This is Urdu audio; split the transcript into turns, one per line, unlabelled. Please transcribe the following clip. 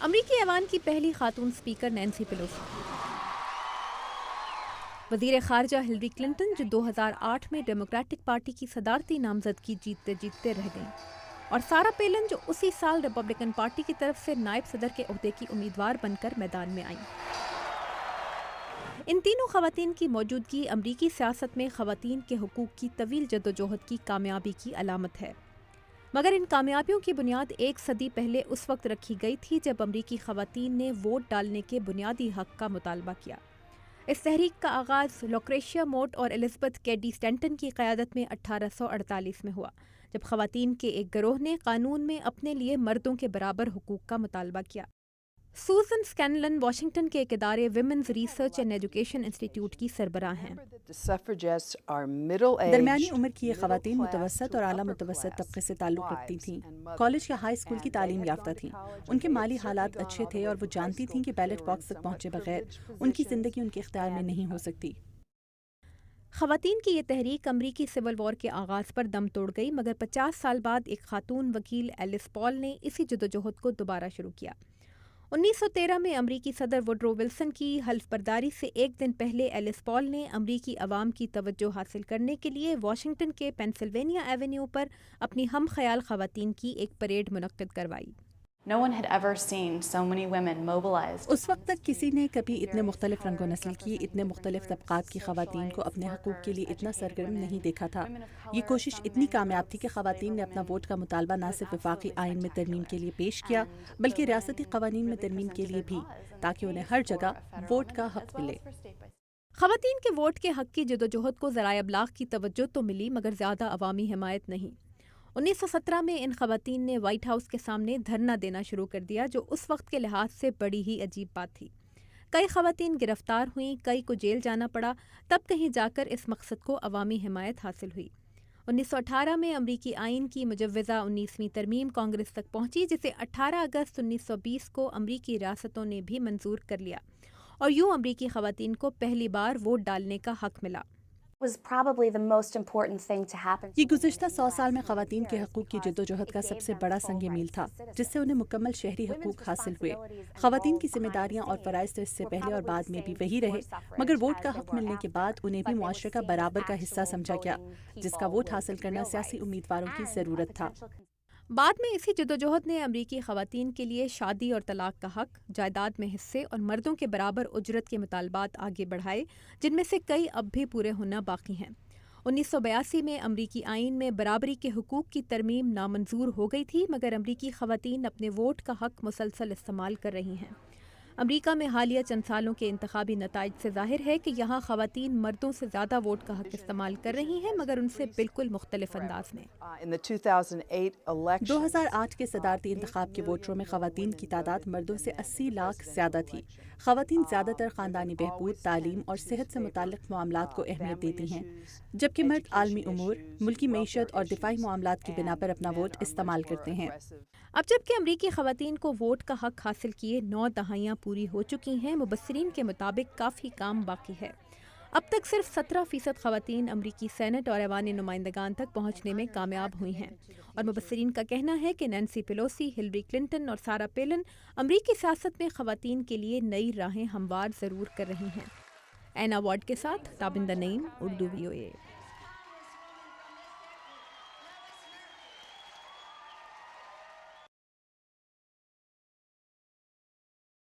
امریکی ایوان کی پہلی خاتون سپیکر نینسی پیلوسی، وزیر خارجہ ہلری کلنٹن جو 2008 میں ڈیموکریٹک پارٹی کی صدارتی نامزدگی جیتتے جیتتے رہ گئیں، اور سارا پیلن جو اسی سال ریپبلکن پارٹی کی طرف سے نائب صدر کے عہدے کی امیدوار بن کر میدان میں آئیں۔ ان تینوں خواتین کی موجودگی امریکی سیاست میں خواتین کے حقوق کی طویل جدوجہد کی کامیابی کی علامت ہے، مگر ان کامیابیوں کی بنیاد ایک صدی پہلے اس وقت رکھی گئی تھی جب امریکی خواتین نے ووٹ ڈالنے کے بنیادی حق کا مطالبہ کیا۔ اس تحریک کا آغاز لوکریشیا موٹ اور الزبتھ کیڈی سٹینٹن کی قیادت میں 1848 میں ہوا، جب خواتین کے ایک گروہ نے قانون میں اپنے لیے مردوں کے برابر حقوق کا مطالبہ کیا۔ سوزن سکینلن واشنگٹن کے ایک ادارے ویمنز ریسرچ اینڈ ایجوکیشن انسٹی ٹیوٹ کی سربراہ ہیں۔
درمیانی عمر کی یہ خواتین متوسط اور اعلیٰ متوسط طبقے سے تعلق رکھتی تھیں، کالج یا ہائی اسکول کی تعلیم یافتہ تھیں، ان کے مالی حالات اچھے تھے اور وہ جانتی تھیں کہ بیلٹ باکس تک پہنچے بغیر ان کی زندگی ان کے اختیار میں نہیں ہو سکتی۔
خواتین کی یہ تحریک امریکی سول وار کے آغاز پر دم توڑ گئی، مگر 50 سال بعد ایک خاتون وکیل ایلس پال نے اسی جدوجہد کو دوبارہ شروع کیا۔ 1913 میں امریکی صدر وڈرو ولسن کی حلف برداری سے ایک دن پہلے ایلس پال نے امریکی عوام کی توجہ حاصل کرنے کے لیے واشنگٹن کے پینسلوینیا ایونیو پر اپنی ہم خیال خواتین کی ایک پریڈ منعقد کروائی۔
اس وقت تک کسی نے کبھی اتنے مختلف رنگ و نسل کی، اتنے مختلف طبقات کی خواتین کو اپنے حقوق کے لیے اتنا سرگرم نہیں دیکھا تھا۔ یہ کوشش اتنی کامیاب تھی کہ خواتین نے اپنا ووٹ کا مطالبہ نہ صرف وفاقی آئین میں ترمیم کے لیے پیش کیا، بلکہ ریاستی قوانین میں ترمیم کے لیے بھی، تاکہ انہیں ہر جگہ ووٹ کا حق ملے۔
خواتین کے ووٹ کے حق کی جدوجہد کو ذرائع ابلاغ کی توجہ تو ملی، مگر زیادہ عوامی حمایت نہیں۔ 1917 میں ان خواتین نے وائٹ ہاؤس کے سامنے دھرنا دینا شروع کر دیا، جو اس وقت کے لحاظ سے بڑی ہی عجیب بات تھی۔ کئی خواتین گرفتار ہوئیں، کئی کو جیل جانا پڑا، تب کہیں جا کر اس مقصد کو عوامی حمایت حاصل ہوئی۔ 1918 میں امریکی آئین کی مجوزہ 19ویں ترمیم کانگریس تک پہنچی، جسے 18 اگست 1920 کو امریکی ریاستوں نے بھی منظور کر لیا، اور یوں امریکی خواتین کو پہلی بار ووٹ ڈالنے کا حق ملا۔
یہ گزشتہ 100 سال میں خواتین کے حقوق کی جدوجہد کا سب سے بڑا سنگ میل تھا، جس سے انہیں مکمل شہری حقوق حاصل ہوئے۔ خواتین کی ذمہ داریاں اور فرائض تو اس سے پہلے اور بعد میں بھی وہی رہے، مگر ووٹ کا حق ملنے کے بعد انہیں بھی معاشرے کا برابر کا حصہ سمجھا گیا، جس کا ووٹ حاصل کرنا سیاسی امیدواروں کی ضرورت تھا۔
بعد میں اسی جدوجہد نے امریکی خواتین کے لیے شادی اور طلاق کا حق، جائیداد میں حصے اور مردوں کے برابر اجرت کے مطالبات آگے بڑھائے، جن میں سے کئی اب بھی پورے ہونا باقی ہیں۔ 1982 میں امریکی آئین میں برابری کے حقوق کی ترمیم نامنظور ہو گئی تھی، مگر امریکی خواتین اپنے ووٹ کا حق مسلسل استعمال کر رہی ہیں۔ امریکہ میں حالیہ چند سالوں کے انتخابی نتائج سے ظاہر ہے کہ یہاں خواتین مردوں سے زیادہ ووٹ کا حق استعمال کر رہی ہیں، مگر ان سے بالکل مختلف انداز میں۔
2008 کے صدارتی انتخاب کے ووٹروں میں خواتین کی تعداد مردوں سے 80 لاکھ زیادہ تھی۔ خواتین زیادہ تر خاندانی بہبود، تعلیم اور صحت سے متعلق معاملات کو اہمیت دیتی ہیں، جبکہ مرد عالمی امور، ملکی معیشت اور دفاعی معاملات کی بنا پر اپنا ووٹ استعمال کرتے ہیں۔
اب جبکہ امریکی خواتین کو ووٹ کا حق حاصل کیے 9 دہائیاں پوری ہو چکی ہیں، مبصرین کے مطابق کافی کام باقی ہے۔ اب تک صرف 17% خواتین امریکی سینٹ اور ایوان نمائندگان تک پہنچنے میں کامیاب ہوئی ہیں، اور مبصرین کا کہنا ہے کہ نینسی پیلوسی، ہلری کلنٹن اور سارا پیلن امریکی سیاست میں خواتین کے لیے نئی راہیں ہموار ضرور کر رہی ہیں۔ اینا وارڈ کے ساتھ تابندہ نعیم، اردو VOA۔